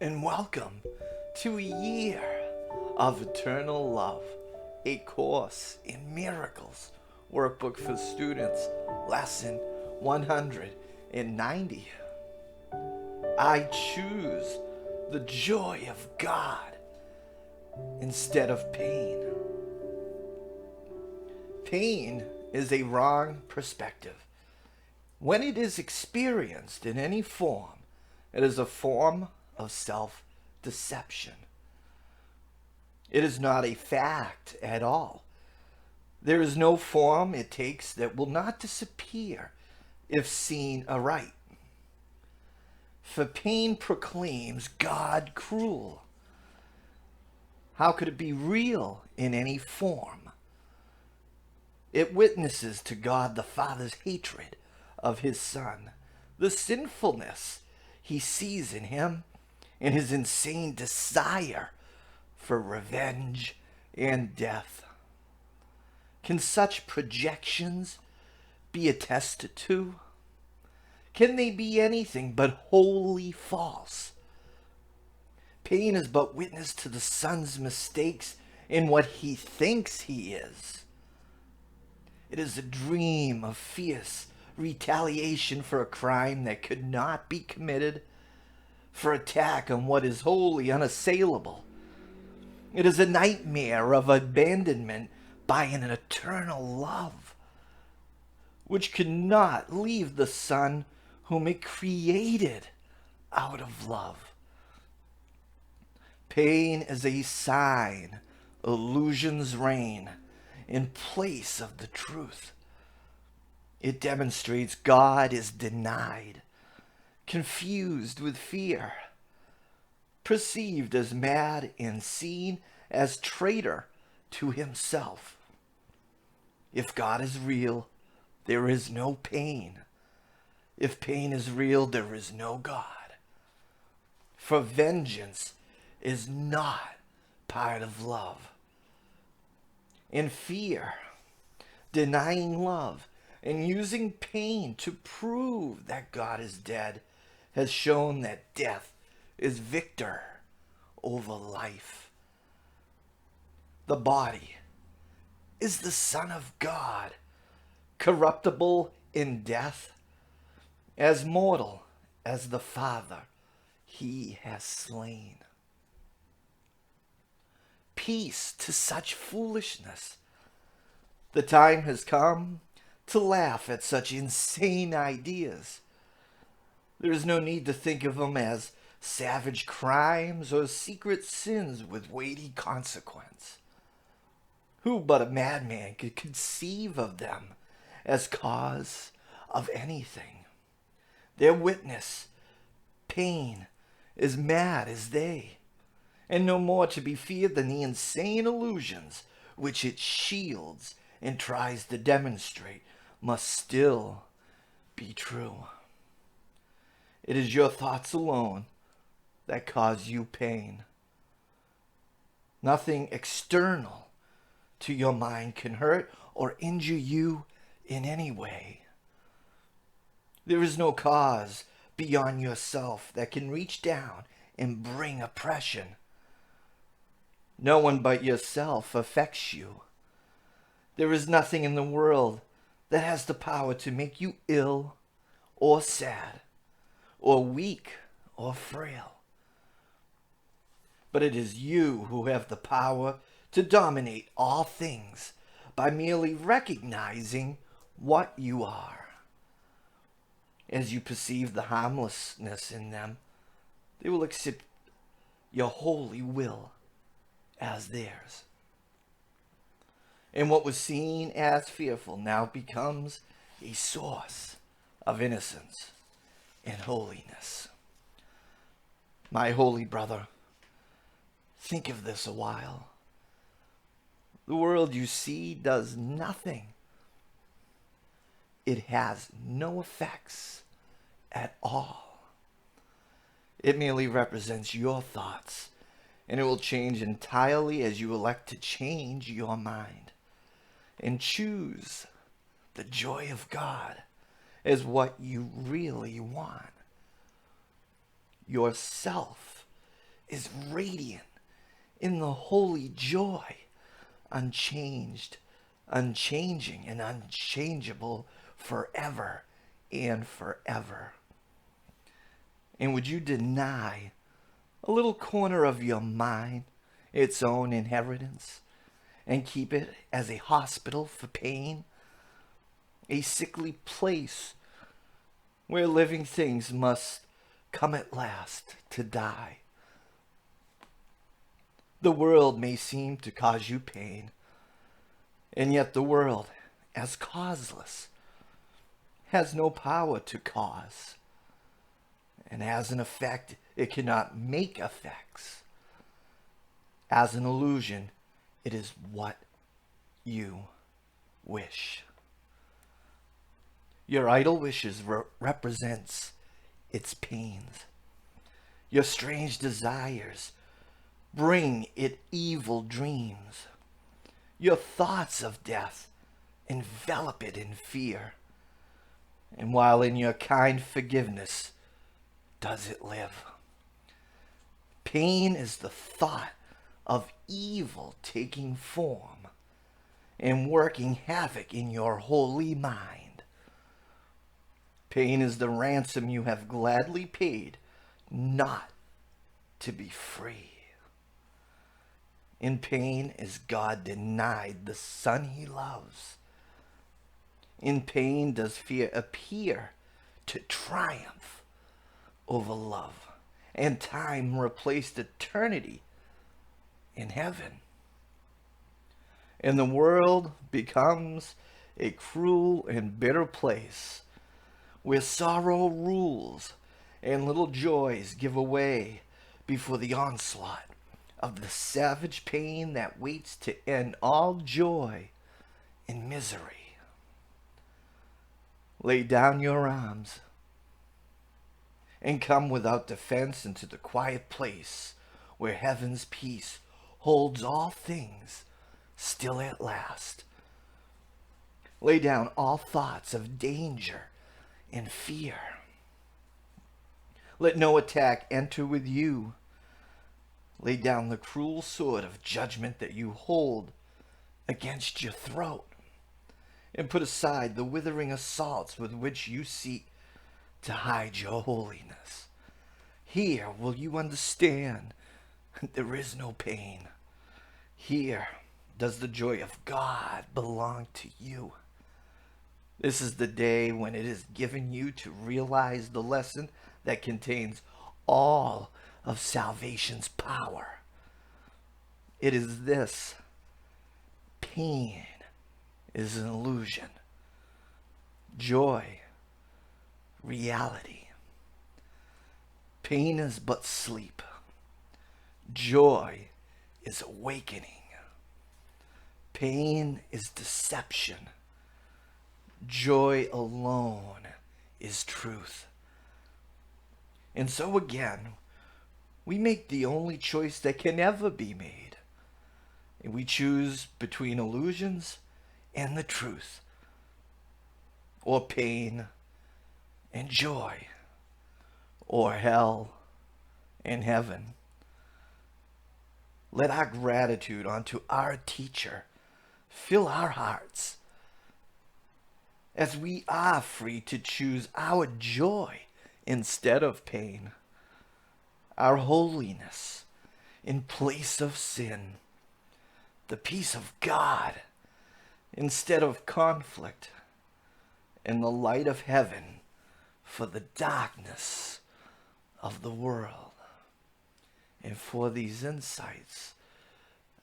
And welcome to a year of eternal love, a course in miracles, workbook for students, lesson 190. I choose the joy of God instead of pain. Pain is a wrong perspective. When it is experienced in any form, it is a form of self-deception. It is not a fact at all. There is no form it takes that will not disappear if seen aright. For pain proclaims God cruel. How could it be real in any form? It witnesses to God the Father's hatred of his Son, the sinfulness he sees in him, and his insane desire for revenge and death. Can such projections be attested to? Can they be anything but wholly false? Pain is but witness to the Son's mistakes in what he thinks he is. It is a dream of fierce retaliation for a crime that could not be committed, for attack on what is wholly unassailable. It is a nightmare of abandonment by an eternal love, which could not leave the Son whom it created out of love. Pain is a sign illusions reign in place of the truth. It demonstrates God is denied, confused with fear, perceived as mad and seen as traitor to himself. If God is real, there is no pain. If pain is real, there is no God. For vengeance is not part of love. And fear, denying love, and using pain to prove that God is dead, has shown that death is victor over life. The body is the Son of God, corruptible in death, as mortal as the Father he has slain. Peace to such foolishness. The time has come to laugh at such insane ideas. There is no need to think of them as savage crimes or secret sins with weighty consequence. Who but a madman could conceive of them as cause of anything? Their witness, pain, is mad as they, and no more to be feared than the insane illusions which it shields and tries to demonstrate must still be true. It is your thoughts alone that cause you pain. Nothing external to your mind can hurt or injure you in any way. There is no cause beyond yourself that can reach down and bring oppression. No one but yourself affects you. There is nothing in the world that has the power to make you ill or sad or weak or frail. But it is you who have the power to dominate all things by merely recognizing what you are. As you perceive the harmlessness in them, they will accept your holy will as theirs. And what was seen as fearful now becomes a source of innocence and holiness. My holy brother, think of this a while. The world you see does nothing. It has no effects at all. It merely represents your thoughts, and it will change entirely as you elect to change your mind and choose the joy of God is what you really want. Yourself is radiant in the holy joy, unchanged, unchanging, and unchangeable forever and forever. And would you deny a little corner of your mind its own inheritance and keep it as a hospital for pain, a sickly place where living things must come at last to die? The world may seem to cause you pain, and yet the world, as causeless, has no power to cause. And as an effect, it cannot make effects. As an illusion, it is what you wish. Your idle wishes represents its pains. Your strange desires bring it evil dreams. Your thoughts of death envelop it in fear. And while in your kind forgiveness does it live. Pain is the thought of evil taking form and working havoc in your holy mind. Pain is the ransom you have gladly paid not to be free. In pain is God denied the Son he loves. In pain does fear appear to triumph over love, and time replaced eternity in heaven. And the world becomes a cruel and bitter place where sorrow rules and little joys give way before the onslaught of the savage pain that waits to end all joy in misery. Lay down your arms and come without defense into the quiet place where heaven's peace holds all things still at last. Lay down all thoughts of danger and fear. Let no attack enter with you. Lay down the cruel sword of judgment that you hold against your throat, and put aside the withering assaults with which you seek to hide your holiness. Here will you understand there is no pain. Here does the joy of God belong to you. This is the day when it is given you to realize the lesson that contains all of salvation's power. It is this: pain is an illusion, joy, reality. Pain is but sleep, joy is awakening. Pain is deception, joy alone is truth. And so again, we make the only choice that can ever be made. And we choose between illusions and the truth, or pain and joy, or hell and heaven. Let our gratitude unto our teacher fill our hearts, as we are free to choose our joy instead of pain, our holiness in place of sin, the peace of God instead of conflict, and the light of heaven for the darkness of the world. And for these insights,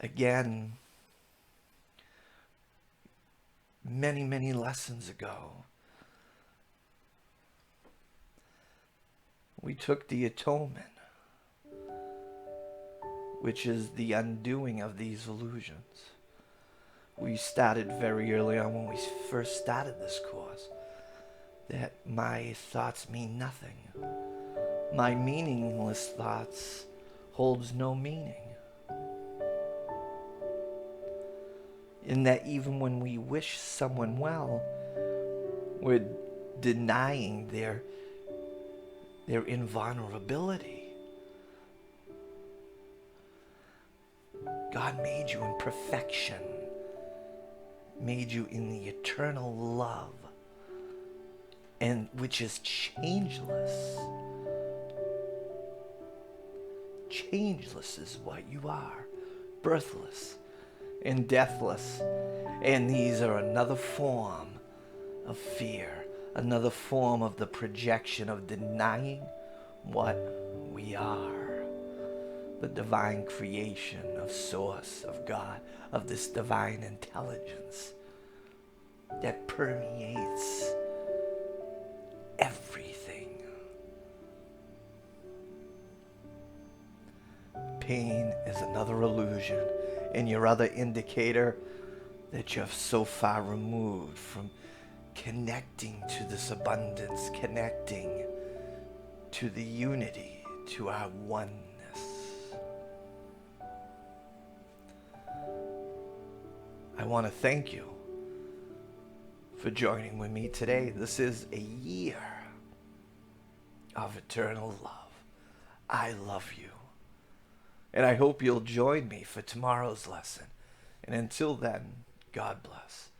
again, many lessons ago, we took the atonement, which is the undoing of these illusions. We started very early on when we first started this course that my thoughts mean nothing. My meaningless thoughts holds no meaning. In that even when we wish someone well, we're denying their invulnerability. God made you in perfection, made you in the eternal love, and which is changeless. Changeless is what you are, birthless and deathless. And these are another form of fear, another form of the projection of denying what we are. The divine creation of Source, of God, of this divine intelligence that permeates everything. Pain is another illusion and your other indicator that you're so far removed from connecting to this abundance, connecting to the unity, to our oneness. I want to thank you for joining with me today. This is a year of eternal love. I love you. And I hope you'll join me for tomorrow's lesson. And until then, God bless.